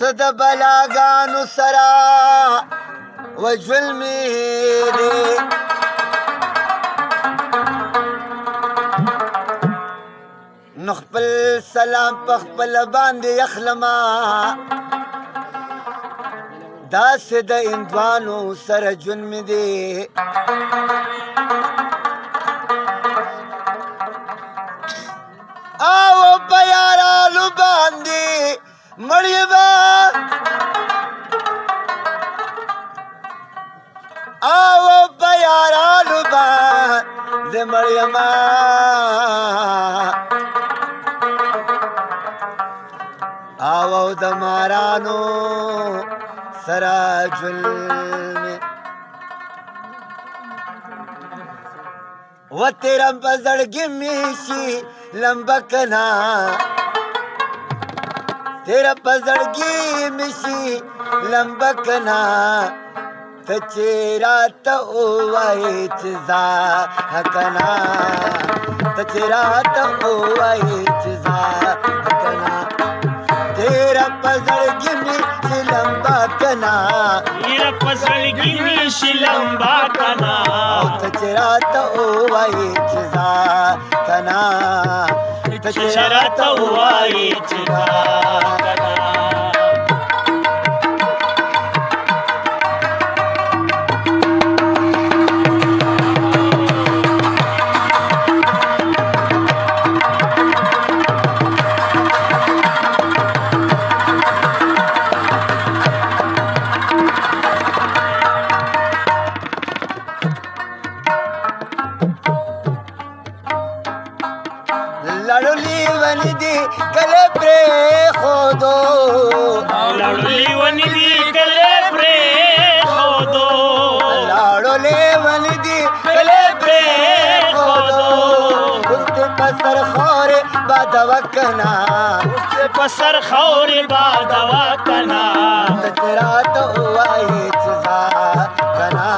ته د بلاګانو سره وژل مې دی نو خپل سلام په خپله باندې اخلمه داسې د هندوانو سره ژوند مې دی او په یارانو باندې مړ یمه او په یارانو باندې مړ یمه او د مارانو سره ژوند مې و تیره په زړګي مې شي لمبه کنه تیره په زړګي مې شي لمبه کنه ته چې راته ووایې چې ځه کنه ته چې راته ووایې چې ځه کنه تیره په زړګي مې شي لمبه کنه تیره په زړګي مې شي لمبه کنه او ته چې راته ووایې چې ځه کنه ته چې راته ووایې چې ځه کنه لړلی ونې دي کله پرېښودو لړلی ونې دي کله پرېښودو لړلی ونې دي کله پرېښودو اوس دې په سر خاورې بادوه کنه اوس دې په سر خاورې بادوه کنه ته چې راته ووایې چې ځه کنه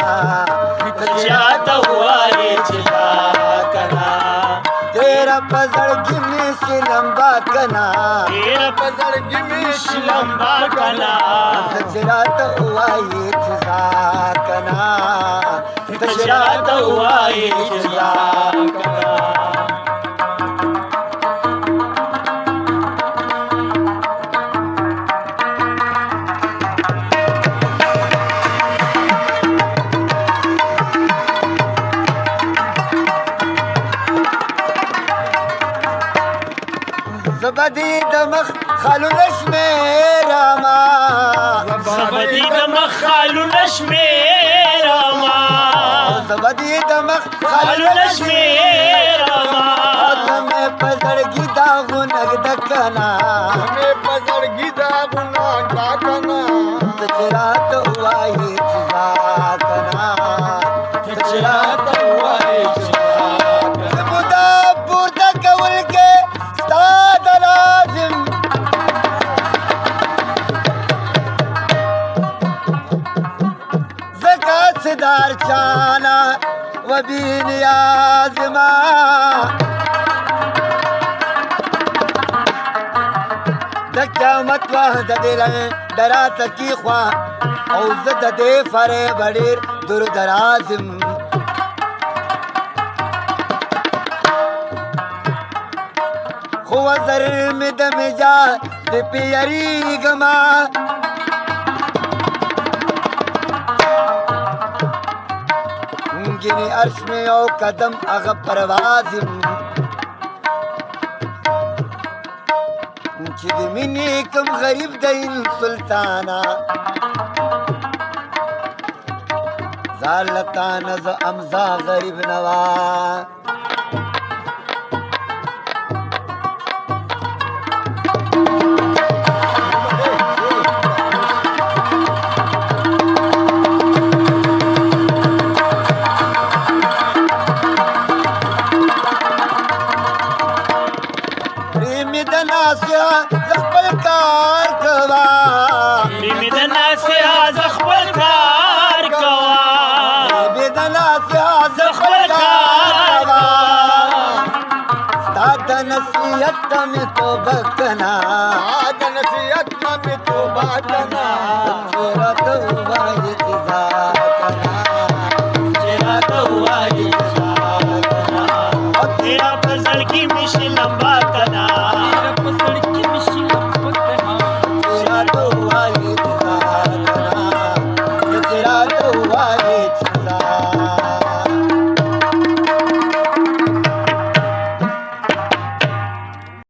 ته چې راته ووایې چې ځه کنه تیره په زړګي مې شي لمبه کنه تیره په زړګي مې شي لمبه کنه ته چې راته ووایې چې ځه کنه ته چې راته ووایې چې ځه کنه زبدي د مخ خالونه شمېرمه زبدي د مخ خالونه شمېرمه زبدي د مخ خالونه شمېرمه ته مې په زړګي داغونه ږده کنه مې په زړګي داغونه ږده کنه ته چې راته ووایې چې ځه کنه ته چې راته ووایې چې ځه کنه زموږ د پورته کول کې ستا د لازم ځکه چې د هر چا نه و بې نیاز ما د قیامت وخت د دې راته کېخوا او زه د دې فریب ډېر دور دراز یم خو وزر مې د مجا د پیریږمه ګینې عرش مې یو قدم هغه پرواز یم چې د مینې کوم غریب دی سلطانه زالتانه ز امزا غریب نوا پریمی د ناسیا ز خپل کار کوا پریمی د ناسیا ز خپل کار کوا پریمی د ناسیا ز خپل کار کوا नसीहत में तो बकना नसीहत में तो बातना तेरा तो हुआ ये जातना तेरा तो हुआ ये और तेरा पसड़ की मिशी लंबा कना तेरा पसड़ की मिशी लंबा कना तेरा तो हुआ ये जातना तेरा तो हुआ ये जातना